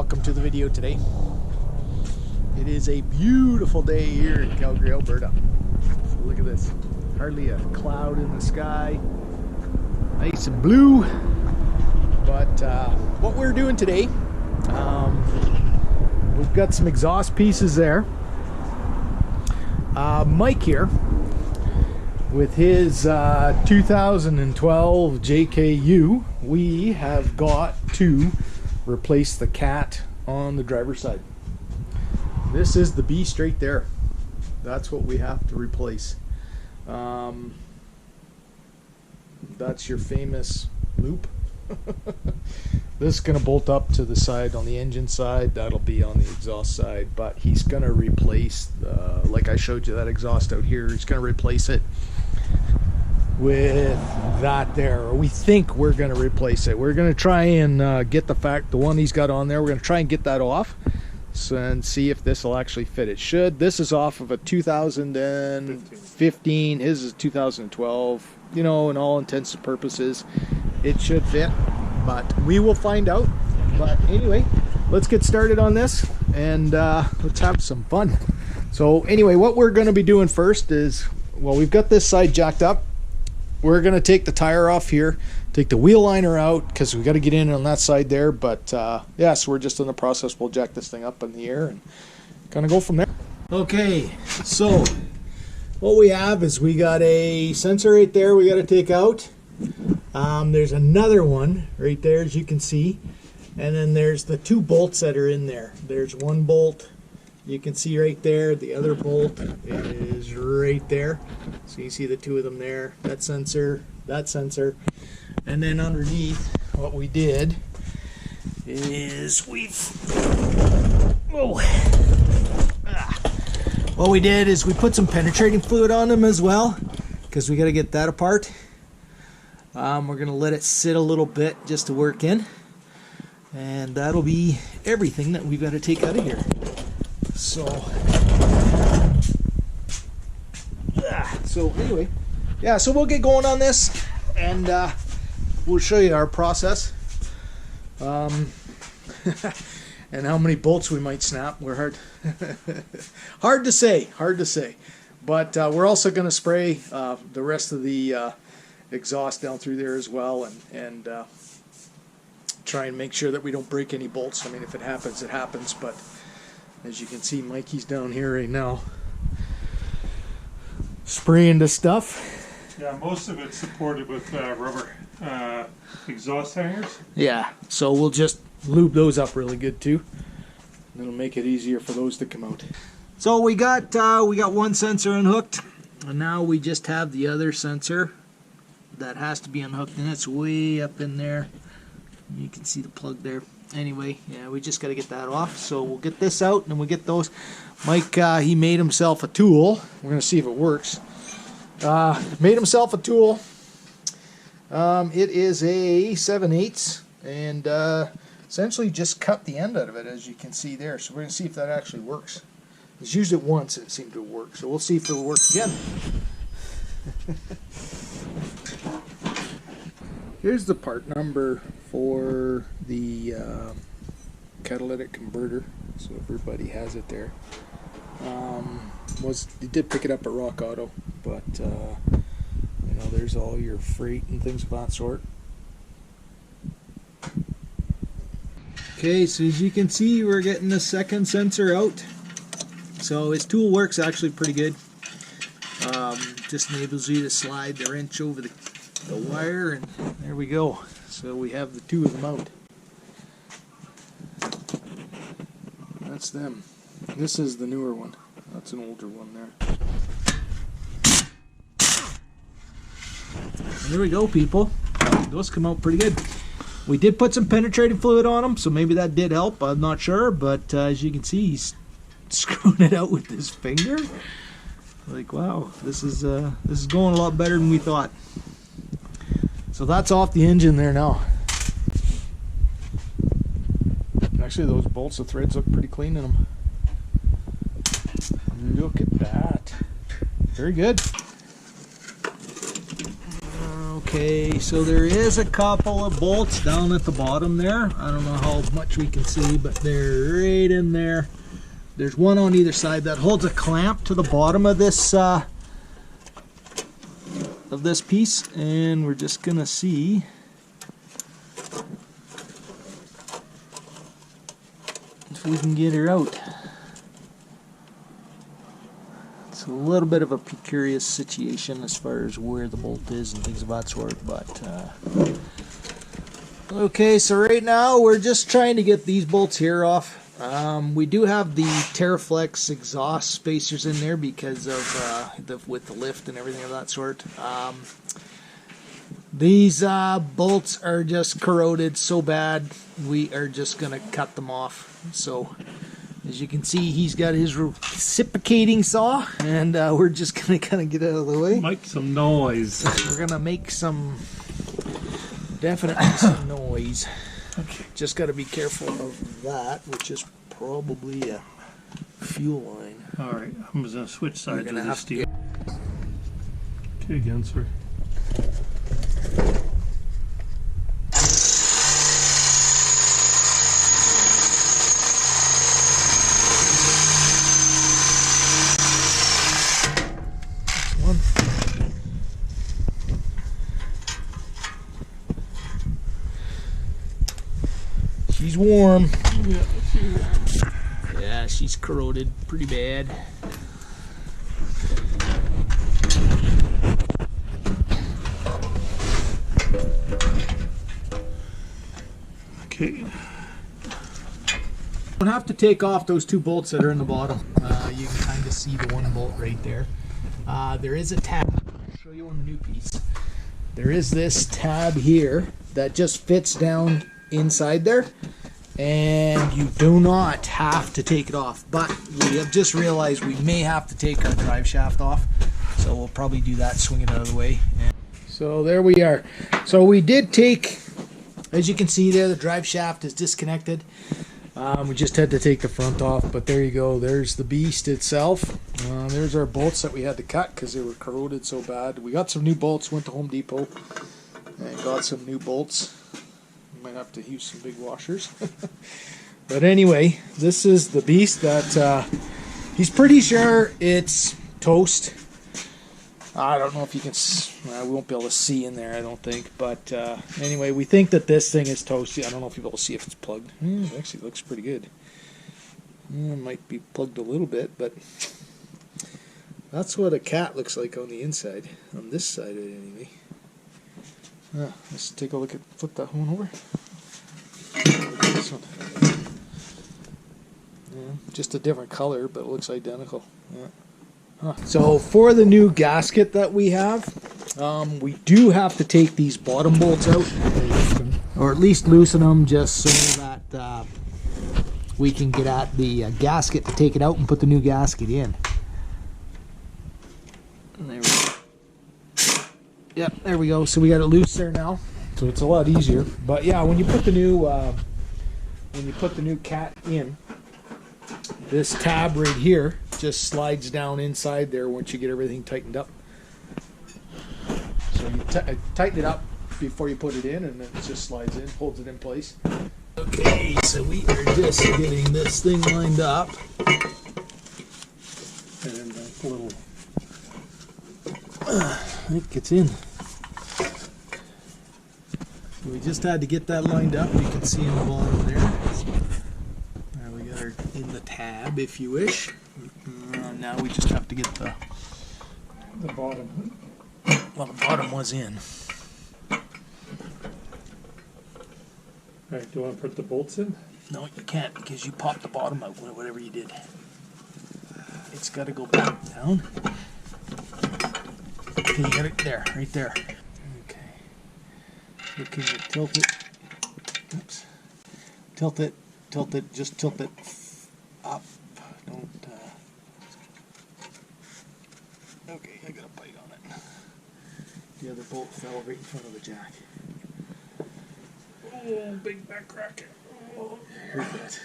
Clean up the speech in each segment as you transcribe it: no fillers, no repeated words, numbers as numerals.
welcome to the video today. It is a beautiful day here in Calgary, Alberta. So look at this, hardly a cloud in the sky, nice and blue. But what we're doing today, we've got some exhaust pieces there. Mike here with his 2012 JKU, we have got to replace the CAT on the driver's side. This is the beast right there. That's what we have to replace. That's your famous loop. This is going to bolt up to the side on the engine side. That'll be on the exhaust side, but he's going to replace, like I showed you that exhaust out here, he's going to replace it with that there, or we think we're going to replace it. We're going to try and get the one he's got on there, we're going to try and get that off and see if this will actually fit. It should. This is off of a 2015, his is 2012. You know, in all intents and purposes it should fit, but we will find out. But anyway, let's get started on this and let's have some fun. So anyway, what we're going to be doing first is, well, we've got this side jacked up. We're going to take the tire off here, take the wheel liner out because we got to get in on that side there. But yeah, so we're just in the process. We'll jack this thing up in the air and kind of go from there. Okay, so what we have is we got a sensor right there we got to take out. There's another one right there, as you can see, and then there's the two bolts that are in there. There's one bolt you can see right there, the other bolt is right there, so you see the two of them there, that sensor, and then underneath what we did is we put some penetrating fluid on them as well, because we got to get that apart. We're going to let it sit a little bit just to work in, and that'll be everything that we've got to take out of here. So anyway, yeah, so we'll get going on this and we'll show you our process and how many bolts we might snap. We're hard to say, but we're also going to spray the rest of the exhaust down through there as well, and try and make sure that we don't break any bolts. I mean, if it happens, it happens, but as you can see, Mikey's down here right now spraying the stuff. Yeah, most of it's supported with rubber exhaust hangers. Yeah, so we'll just lube those up really good too. That'll make it easier for those to come out. So we got one sensor unhooked, and now we just have the other sensor that has to be unhooked, and it's way up in there. You can see the plug there. Anyway, yeah, we just got to get that off. So we'll get this out, and then we'll get those. Mike, he made himself a tool. We're going to see if it works. Made himself a tool. It is a 7/8, and essentially just cut the end out of it, as you can see there. So we're going to see if that actually works. It's used it once, and it seemed to work. So we'll see if it'll work again. Here's the part number for the catalytic converter, so everybody has it there. You did pick it up at Rock Auto, but you know, there's all your freight and things of that sort. Okay, so as you can see, we're getting the second sensor out. So his tool works actually pretty good. Just enables you to slide the wrench over the wire, and there we go. So we have the two of them out. That's them. This is the newer one. That's an older one there. And there we go, people. Those come out pretty good. We did put some penetrating fluid on them, so maybe that did help. I'm not sure, but as you can see, he's screwing it out with his finger. Like, wow, this is going a lot better than we thought. So that's off the engine there now. Actually, those bolts, the threads look pretty clean in them. Look at that. Very good. Okay, so there is a couple of bolts down at the bottom there. I don't know how much we can see, but they're right in there. There's one on either side that holds a clamp to the bottom of this piece, and we're just gonna see if we can get her out. It's a little bit of a precarious situation as far as where the bolt is and things of that sort, but okay, so right now we're just trying to get these bolts here off. We do have the Terraflex exhaust spacers in there because of with the lift and everything of that sort. These bolts are just corroded so bad we are just gonna cut them off. So as you can see, he's got his reciprocating saw, and we're just gonna kind of get out of the way. Make some noise. We're gonna make definitely some noise. Okay. Just got to be careful of that, which is probably a fuel line. All right, I'm just gonna switch sides gonna of have this steel. Okay, again, sir. One. She's warm. Yeah, she's corroded pretty bad. Okay. Don't have to take off those two bolts that are in the bottom. You can kind of see the one bolt right there. There is a tab. I'll show you on the new piece. There is this tab here that just fits down inside there, and you do not have to take it off, but we have just realized we may have to take our drive shaft off, so we'll probably do that, swing it out of the way. So there we are. So we did take, as you can see there, the drive shaft is disconnected. We just had to take the front off, but there you go. There's the beast itself. There's our bolts that we had to cut because they were corroded so bad. We got some new bolts, went to Home Depot and got some new bolts. Might have to use some big washers. But anyway, this is the beast that he's pretty sure it's toast. I don't know if you can, we won't be able to see in there, I don't think, but anyway, we think that this thing is toasty. I don't know if you'll be able to see if it's plugged. It actually looks pretty good. It might be plugged a little bit, but that's what a cat looks like on the inside, on this side of it anyway. Let's take a look at, flip that one over. Look at this one. Yeah, just a different color, but it looks identical. Yeah. So for the new gasket that we have, we do have to take these bottom bolts out, or at least loosen them, just so that we can get at the gasket to take it out and put the new gasket in. And there we go. Yep, there we go. So we got it loose there now, so it's a lot easier. But yeah, when you put the new CAT in, this tab right here just slides down inside there once you get everything tightened up. So you tighten it up before you put it in, and then it just slides in, holds it in place. Okay, so we are just getting this thing lined up. And then a little. It gets in. We just had to get that lined up. You can see in the bottom there. There we got her in the tab, if you wish. Now we just have to get the bottom. Well, the bottom was in. Alright, do you want to put the bolts in? No, you can't, because you popped the bottom out, whatever you did. It's got to go back down. Okay, you got it there, right there. Okay. So can you tilt it? Oops. Tilt it, just tilt it up. Don't, okay, I got a bite on it. The other bolt fell right in front of the jack. Oh, big back crack. Oh. Perfect.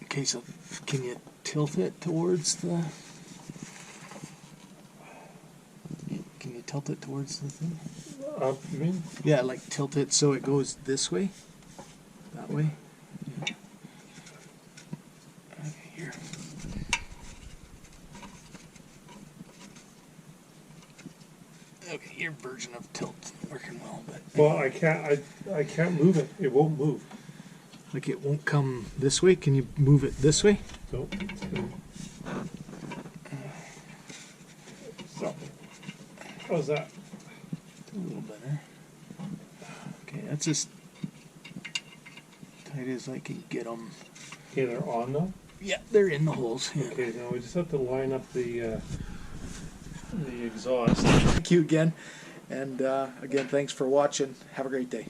Okay, so can you tilt it towards the tilt it towards the thing. Up, you mean? Yeah, like tilt it so it goes this way. That way. Yeah. Okay, here. Okay, your version of tilt working well, but Well, I can't move it. It won't move. like it won't come this way. Can you move it this way? So, so how's that? A little better. Okay, that's as tight as I can get them. Okay, they're on though. Yeah, they're in the holes. Yeah. Okay, now we just have to line up the exhaust. Thank you again. And again, thanks for watching. Have a great day.